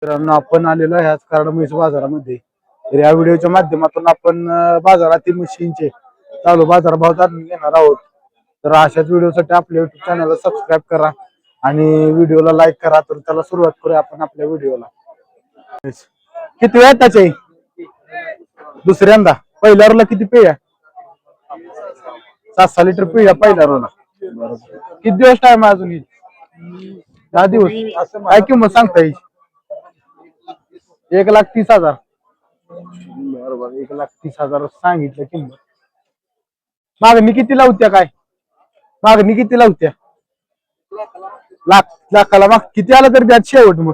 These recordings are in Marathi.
मित्रांनो, आपण आलेलो आहे आज कराड म्हैस बाजारामध्ये. तर या व्हिडिओच्या माध्यमातून आपण बाजारातील म्हशींचे चालू बाजार भाव जाणून घेणार आहोत. तर अशाच व्हिडिओसाठी आपल्या युट्यूब चॅनलला सबस्क्राईब करा आणि व्हिडिओला लाईक करा. तर त्याला सुरुवात करूया आपण आपल्या व्हिडिओला. किती वेळ त्याचे दुसऱ्यांदा पहिल्या रोला किती पिळ्या 7-6 लिटर पिळ्या पहिल्या रोला. किती दिवस टाइम अजून येईल 10 दिवस. काय किंमत सांगता येईल 1,30,000. बरोबर 1,30,000 सांगितलं किंमत. मागणी किती लावत्या काय मागणी किती लावत्या लाखाला मग किती आलं तर द्याच शेवट मग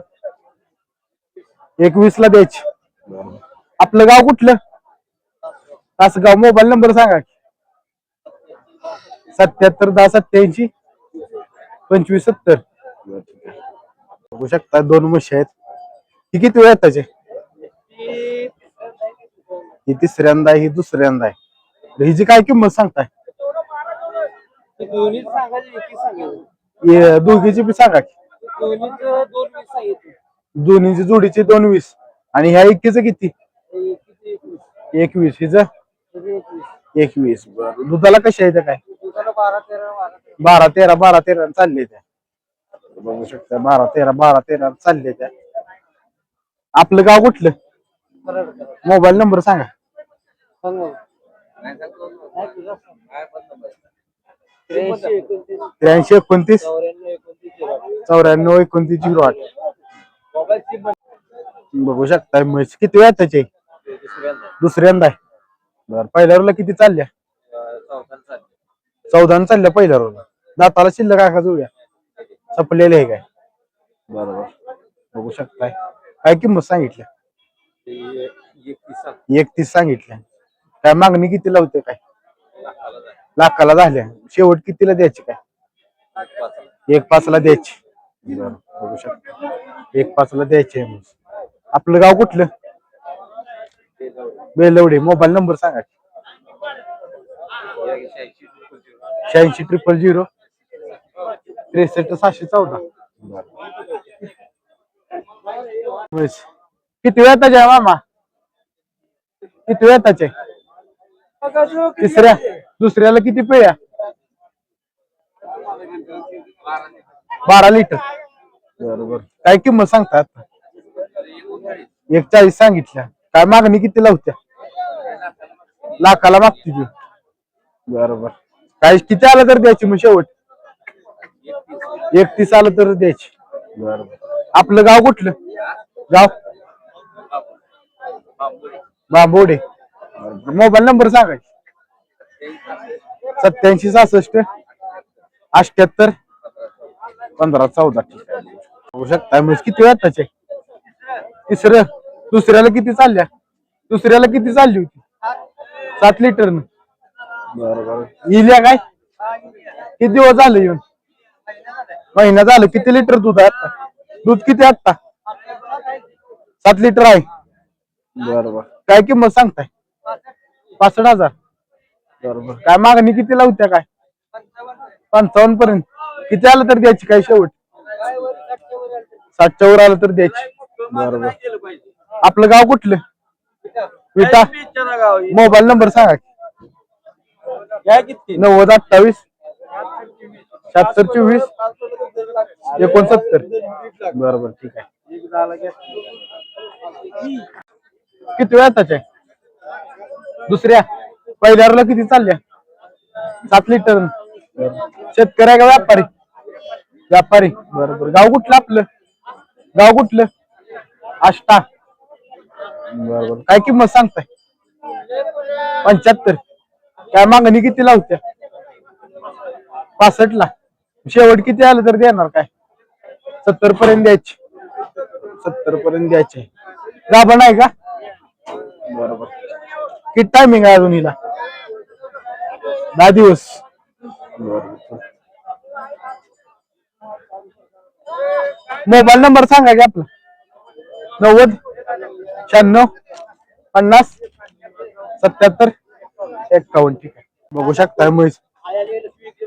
21 ला द्यायची. आपलं गाव कुठलं तासगाव. मोबाईल नंबर सांगा 7710872570. बघू शकता दोन म्हशी आहेत. ही किती वेळ त्याचे ही तिसऱ्यांदा ही दुसऱ्यांदा आहे. हिची काय किंमत सांगताय दोघीची बी सांगा की दोन्हीची जोडीची 2,20 आणि ह्या एकीचं किती 21 हिच 21. बरं दुधाला कशा आहे काय 12-13 चालले त्या. बघू शकता 12-13 चालले त्या. आपलं गाव कुठलं मोबाईल नंबर सांगा 8329 942908. बघू शकता म्हैस किती वेळ त्याचे दुसऱ्यांदा आहे. बरं पहिल्या रोला किती चालल्या 14 चालल्या पहिल्या रोला. दाताला शिल्लक आहे का जुळ्या संपलेले आहे काय. बरोबर बघू शकताय. काय किंमत सांगितल्या 31 सांगितल्या. काय मागणी किती लावते काय लाखाला झाल्या. शेवट कितीला द्यायची काय 1,5 ला द्यायची. बघू शकता 1,5 ला द्यायची आहे. आपलं गाव कुठलं बेलवडे. मोबाईल नंबर सांगा 8600 63 714. किती वेळ त्याचे मामा किती वेळ त्याचे तिसऱ्या दुसऱ्याला किती पिळ्या 12 लिटर. बरोबर काय किंमत सांगतात 1,40 सांगितल्या. काय मागणी किती लावत्या लाखाला मागती ती. बरोबर काय किती आलं तर द्यायची मग शेवट 31 आलं तर द्यायची. बरोबर आपलं गाव कुठलं गाव बांबोडे. मोबाईल नंबर सांगा 8768781514. होऊ शकता म्हणजे किती वेळ त्याचे तिसरं दुसऱ्याला किती चालल्या दुसऱ्याला किती चालली होती 7 लिटर. बरोबर इल्या काय किती दिवस झाले येऊन महिना झालं. किती लिटर दूध आहे आता दूध किती आता 7 लिटर आहे. बरोबर काय किंमत सांगताय 65,000. बरोबर काय मागणी किती लावत्या काय 55 पर्यंत. किती आलं तर द्यायची काय शेवट 60च्या वर आलं तर द्यायची. बरोबर आपलं गाव कुठलं विटा. मोबाईल नंबर सांगा 9028 7624 69. बरोबर ठीक आहे. किती वेळ त्याचे दुसऱ्या पहिल्याला किती चालल्या 7 लिटर. शेतकरी का व्यापारी व्यापारी. बरोबर गाव कुठलं आपलं गाव कुठलं आष्टा. बरोबर काय किंमत सांगताय 75. काय मागणी किती लावत्या 65 ला. शेवट किती आलं तर देणार काय 70 पर्यंत द्यायची 70 पर्यंत द्यायचे. गाभण आहे का. बरोबर किती टायमिंग आहे अजून हिला 10 दिवस. मोबाईल नंबर सांगा की आपला 9096507751. ठीक आहे. बघू शकता म्हैस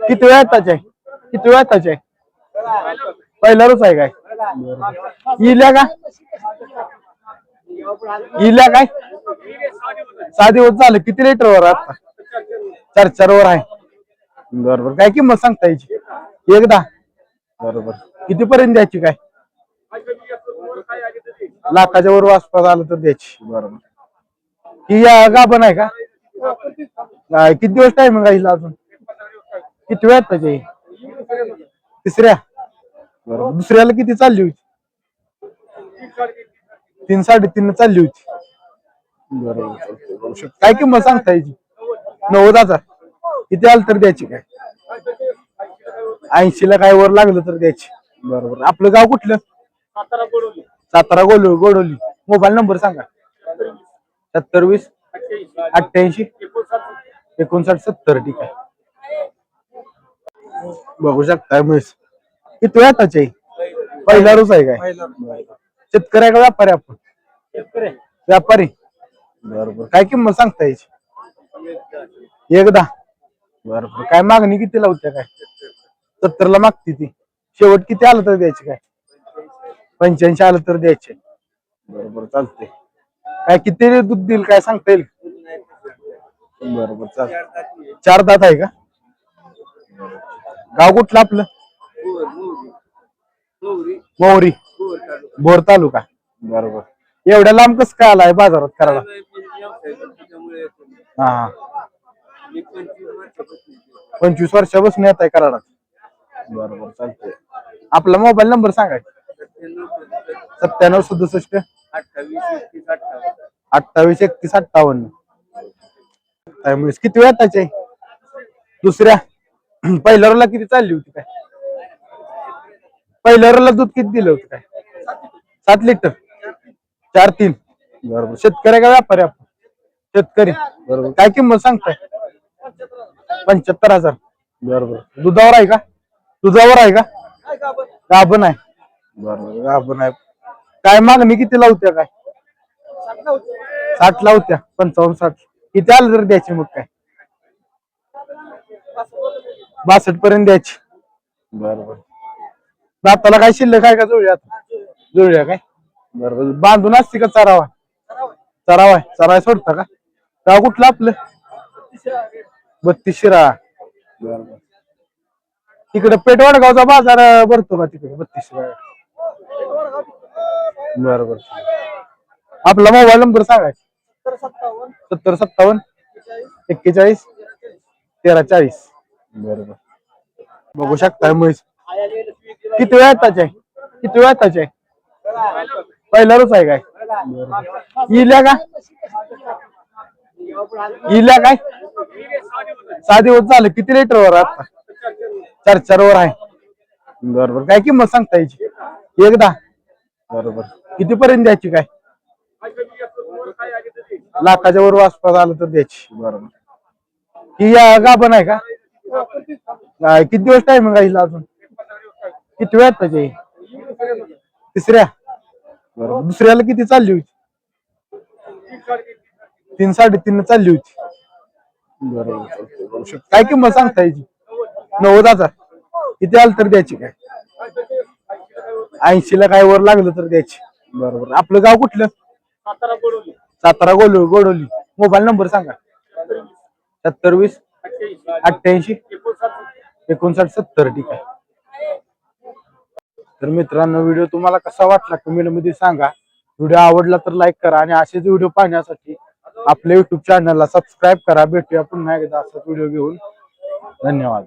किती वेळ त्याचे किती वेळ त्याचे पहिला रोज आहे काय इल्या का इल्या काय 6 दिवस झाले. किती लिटरवर आता 4 वर आहे. बरोबर काय किंमत सांगता याची एकदा बरोबर किती पर्यंत द्यायची काय लाखाच्या वर आसपास आलं तर द्यायची. बरोबर ही गाभण आहे का किती दिवस टाइम आहे हिला अजून किती वेळात त्याचे तिसऱ्या बरोबर दुसऱ्याला किती चालली होती 3-3.5 चालली होती. बरोबर काय किंमत सांगता याची 90,000 किती आलं तर द्यायची काय 80 ला काय वर लागलं तर द्यायची. बरोबर आपलं गाव कुठलं सातारा गोडोली. मोबाईल नंबर सांगा 7020-88-59-70. ठीक आहे बघू शकताय म्हैस किती वेळाचे पहिला रोज आहे काय शेतकरी आहे का व्यापारी आपण व्यापारी बरोबर काय किंमत सांगता याची एकदा बरोबर काय मागणी किती लावत्या काय 70 ला मागती ती शेवट किती आलं तर द्यायचे काय 85 आलं तर द्यायचे. बरोबर चालते काय किती दूध देईल काय सांगता येईल बरोबर चालत 4 दात आहे का गाव कुठलं आपलं मोहरी भोर तालुका. बरोबर एवढ्या लांब कसं काय आलाय बाजारात करायला हा 25 वर्षापासून येत आहे कराडात. बरोबर चालतंय आपला मोबाईल नंबर सांगा 9767-28-31-58. किती वेळ त्याचे दुसऱ्या पहिल्या रोला किती चालली होती काय पहिल्या रोला दूध किती दिलं होतं काय 7 लिटर 4-3. बरोबर शेतकरी का व्यापारी आपण शेतकरी बरोबर काय किंमत सांगताय 75,000. बरोबर दुधावर आहे का गाभण आहे. बरोबर गाभण आहे काय मागणी किती लावत्या काय 60 लावत्या 55-60 किती आलं तर द्यायची मग काय 62 पर्यंत द्यायची. बरोबर दाताला काय शिल्लक आहे का जुळल्या काय बरोबर बांधून असते का चरावा सोडता का गाव कुठलं आपलं 32 शिराळा. बरोबर तिकडे पेठवडगावचा बाजार भरतो का तिकडे 32 शिराळा बरोबर आपला मोबाईल नंबर सांगा 7057-41-1340. बरोबर बघू शकताय म्हैस किती वेळाचे पहिला रोज आहे काय इल्या काय 6 दिवस झाले. किती लिटरवर आता 4 वर आहे. बरोबर काय किंमत सांगता याची एकदा बरोबर किती पर्यंत द्यायची काय लाखाच्या वर आसपास आलं तर द्यायची. बरोबर ही गाभण आहे का किती दिवस टाइम आहे हिला अजून किती वेळात त्याचे तिसऱ्या बरोबर दुसऱ्याला किती चालली होती 3-3.5 चालली होती. बरोबर काय किंमत सांगता याची 90,000 किती आलं तर द्यायची काय 80 ला काय वर लागलं तर द्यायची. बरोबर आपलं गाव कुठलं सातारा गोडोली. मोबाईल नंबर सांगा 7020-88-59-70. ठीक आहे तर मित्रांनो व्हिडिओ तुम्हाला कसा वाटला कमेंट मध्ये सांगा. व्हिडिओ आवडला तर लाईक करा आणि असेच व्हिडिओ पाहण्यासाठी आपल्या युट्यूब चॅनलला सबस्क्राईब करा. भेटूया पुन्हा एकदा असाच व्हिडिओ घेऊन. धन्यवाद.